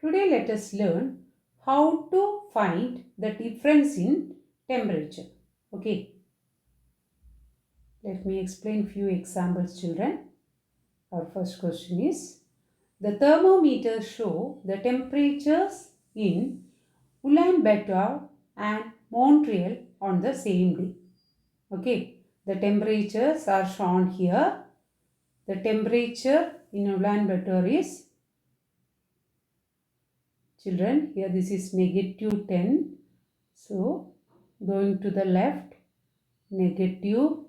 Today let us learn how to find the difference in temperature. Okay, let me explain few examples, children. Our first question is, the thermometers show the temperatures in Ulaanbaatar and Montreal on the same day. Okay, the temperatures are shown here. The temperature in Ulaanbaatar is, children, here this is negative 10. So, going to the left, negative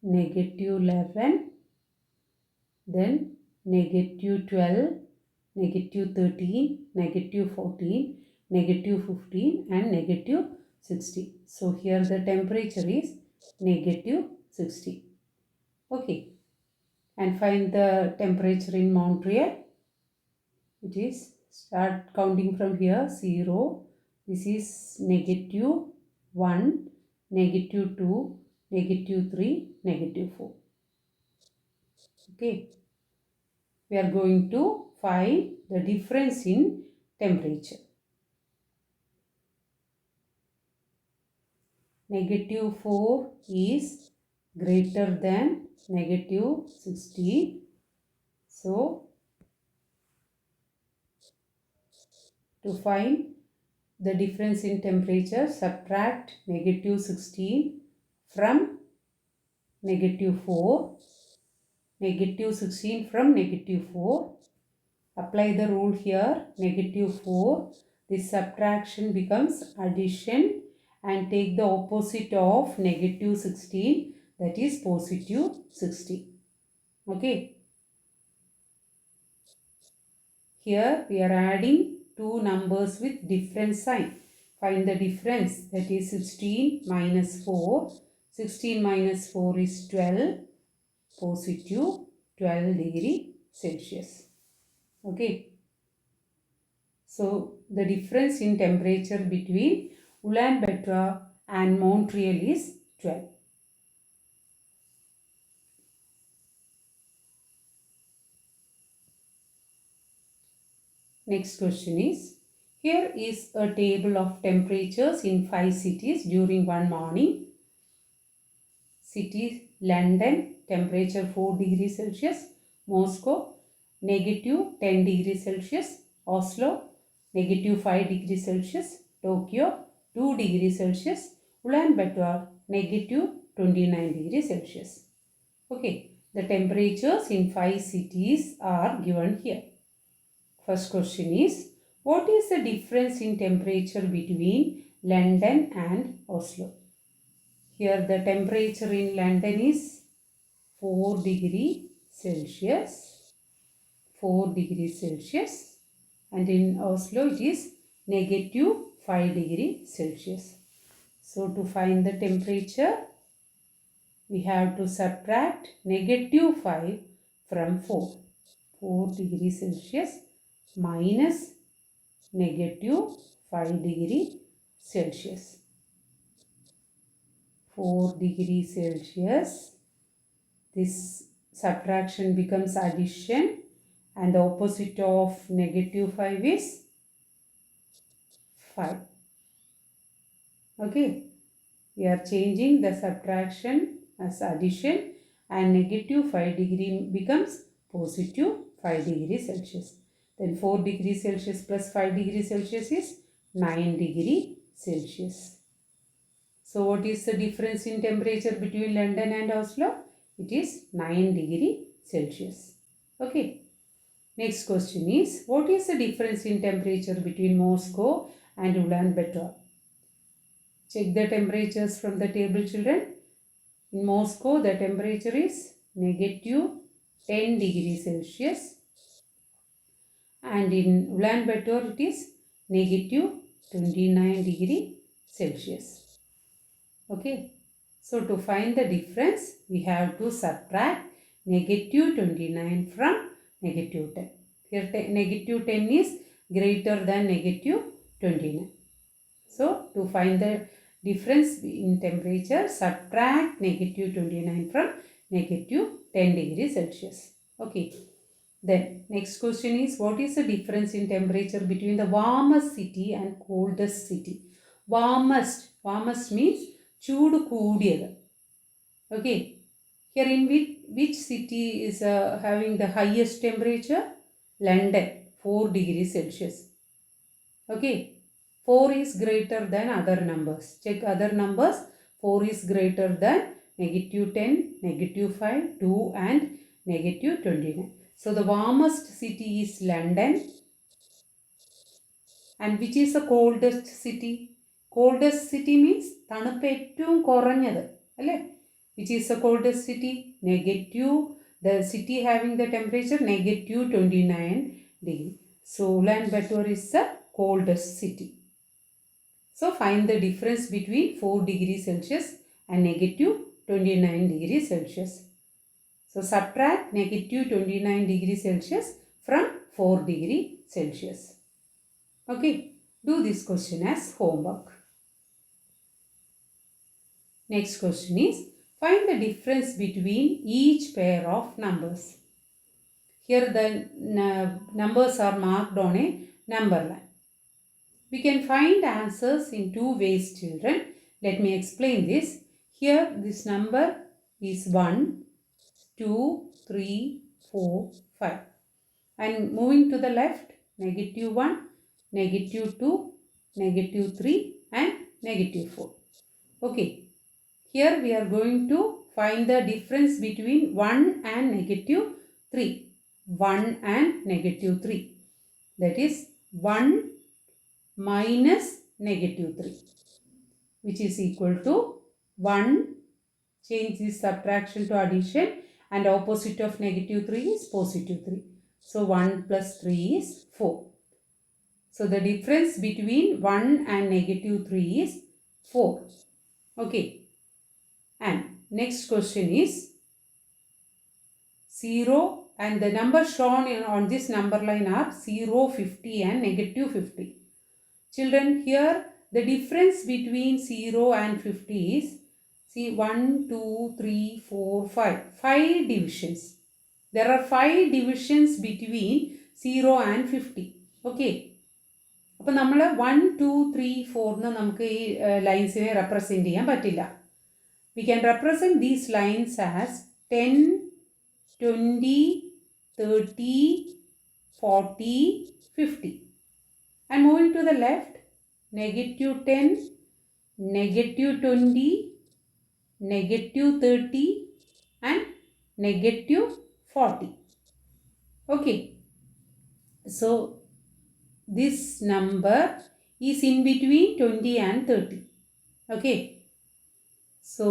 11, then negative 12, negative 13, negative 14, negative 15 and negative 60. So, here the temperature is negative 60. Okay. And find the temperature in Montreal. It is, start counting from here, 0. This is negative 1, negative 2, negative 3, negative 4. Okay. We are going to find the difference in temperature. Negative 4 is greater than negative 60. So, to find the difference in temperature, subtract negative 16 from negative 4. Negative 16 from negative 4. Apply the rule here, negative 4. This subtraction becomes addition and take the opposite of negative 16, that is positive 60. Okay. Here we are adding two numbers with different sign. Find the difference, that is 16 minus 4. 16 minus 4 is 12, positive 12 degree Celsius. Okay. So, the difference in temperature between Ulaanbaatar and Montreal is 12. Next question is, here is a table of temperatures in 5 cities during one morning. Cities: London, temperature 4 degrees Celsius. Moscow, negative 10 degrees Celsius. Oslo, negative 5 degrees Celsius. Tokyo, 2 degrees Celsius. Ulaanbaatar, negative 29 degrees Celsius. Okay, the temperatures in 5 cities are given here. First question is, what is the difference in temperature between London and Oslo? Here the temperature in London is 4 degree Celsius. 4 degrees Celsius. And in Oslo it is negative 5 degree Celsius. So to find the temperature, we have to subtract negative 5 from 4. 4 degrees Celsius minus negative 5 degree Celsius. 4 degrees Celsius. This subtraction becomes addition and the opposite of negative 5 is 5. Okay. We are changing the subtraction as addition and negative 5 degree becomes positive 5 degrees Celsius. Then 4 degrees Celsius plus 5 degrees Celsius is 9 degree Celsius. So what is the difference in temperature between London and Oslo? It is 9 degree Celsius. Okay. Next question is, what is the difference in temperature between Moscow and Ulaanbaatar? Check the temperatures from the table, children. In Moscow, the temperature is negative 10 degrees Celsius. And in Ulaanbaatar, it is negative 29 degree Celsius. Okay. So, to find the difference, we have to subtract negative 29 from negative 10. Here, negative 10 is greater than negative 29. So, to find the difference in temperature, subtract negative 29 from negative 10 degrees Celsius. Okay. Then next question is, what is the difference in temperature between the warmest city and coldest city? Warmest means ചൂട് കൂടിയത്. Okay. Here in which city is having the highest temperature? London, 4 degrees Celsius. Okay. 4 is greater than other numbers. Check other numbers. 4 is greater than -10, -5, 2 and -29. So the warmest city is London. And which is the coldest city? Coldest city means തണുപ്പ് ഏറ്റവും കുറഞ്ഞത് അല്ലേ? Which is the coldest city? The city having the temperature -29 degree. So Ulaanbaatar is the coldest city. So find the difference between 4 degrees Celsius and -29 degrees Celsius. So subtract -29 degrees Celsius from 4 degrees Celsius. Okay, do this question as homework. Next question is, find the difference between each pair of numbers. Here the numbers are marked on a number line. We can find answers in two ways, children. Let me explain this. Here this number is 1, 2, 3, 4, 5. And moving to the left, -1, -2, -3 and -4. Okay. Here we are going to find the difference between 1 and -3. 1 and -3. That is 1 minus -3, which is equal to 1. Change this subtraction to addition, and opposite of -3 is +3. So 1 plus 3 is 4. So the difference between 1 and -3 is 4. Okay. And next question is 0, and the numbers shown on this number line are 0, 50 and -50. Children, here the difference between 0 and 50 is, see, 1, 2, 3, 4, 5. 5 divisions. There are 5 divisions between 0 and 50. Okay. അപ്പോൾ നമ്മൾ 1, 2, 3, 4 നമുക്ക് ഈ ലൈൻസിനെ represent ചെയ്യാൻ പറ്റില്ല. We can represent these lines as 10, 20, 30, 40, 50. And moving to the left, -10, -20, -30 and -40. Okay. So this number is in between 20 and 30. Okay. So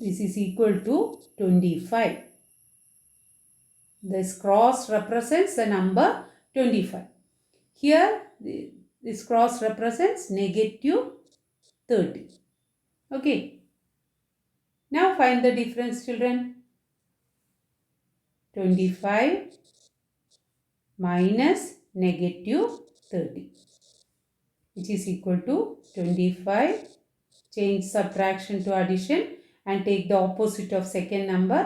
this is equal to 25. This cross represents the number 25. Here this cross represents -30. Okay. Now find the difference, children. 25 minus -30, which is equal to 25. Change subtraction to addition and take the opposite of second number.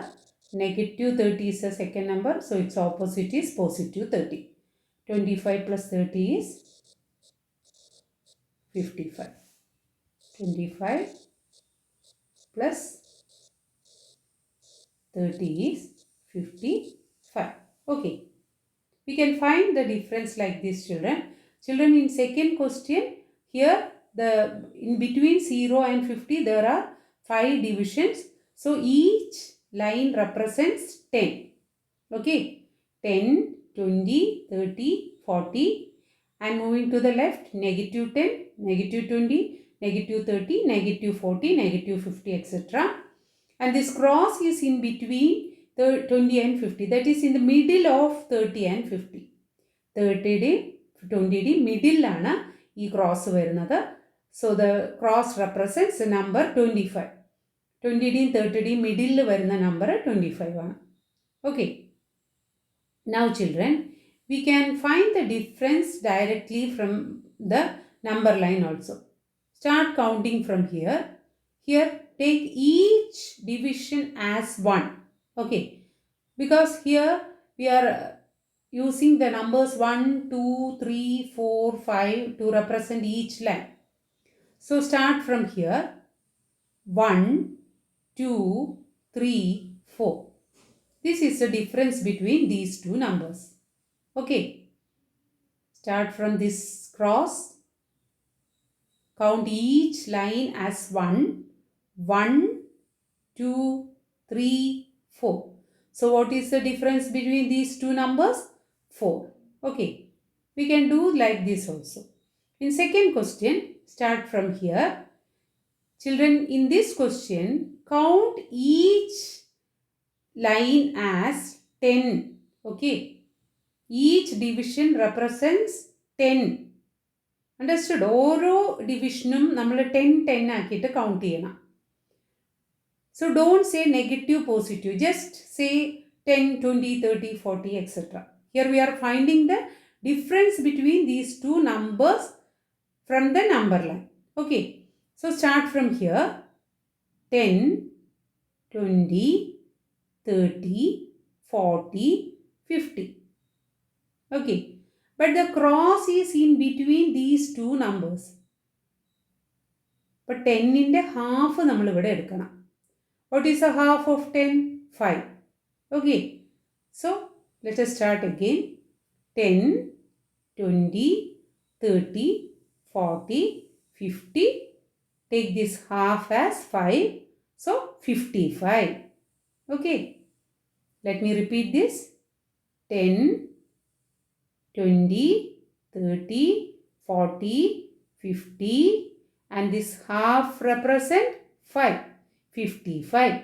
-30 is the second number, so its opposite is +30. 25 plus 30 is 55. 25 plus 30 is 55. Okay. We can find the difference like this, children. Children, in second question, here in between 0 and 50 there are 5 divisions. So each line represents 10. Okay. 10, 20, 30, 40. And moving to the left, -10, -20, -30, -40, -50, etc. And this cross is in between 20 and 50. That is in the middle of 30 and 50. 30 20 middle ആണ് ഈ cross വരുന്നത്. So the cross represents the number 25. 20 30 middle വരുന്ന number 25 ആണ്. Okay. Now children, we can find the difference directly from the number line also. Start counting from here. Here take each division as 1. Okay. Because here we are using the numbers 1, 2, 3, 4, 5 to represent each line. So start from here. 1, 2, 3, 4. This is the difference between these two numbers. Okay. Start from this cross. Count each line as 1. 1, 2, 3, 4. So what is the difference between these two numbers? 4. Okay. We can do like this also. In second question, start from here. Children, in this question, count each line as 10. Okay. Each division represents 10. Understood? ഓരോ ഡിവിഷനും നമ്മൾ 10 ആക്കിയിട്ട് count ചെയ്യണം. So don't say negative, positive. Just say 10, 20, 30, 40, etc. Here we are finding the difference between these two numbers from the number line. Okay. So start from here. 10, 20, 30, 40, 50. Okay. But the cross is in between these two numbers. But 10-ന്റെ half നമ്മൾ ഇവിടെ എടുക്കണം. What is the half of 10? 5. Okay. So let us start again. 10, 20, 30, 40, 50. Take this half as 5. So 55. Okay. Let me repeat this. 10, 20, 30, 40, 50, and this half represent 5, 55.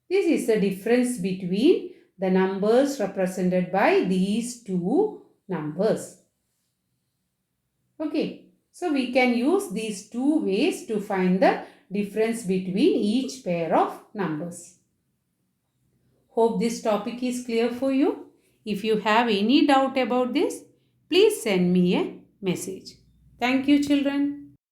This is the difference between the numbers represented by these two numbers. Okay, so we can use these two ways to find the difference between each pair of numbers. Hope this topic is clear for you. If you have any doubt about this, please send me a message. Thank you, children.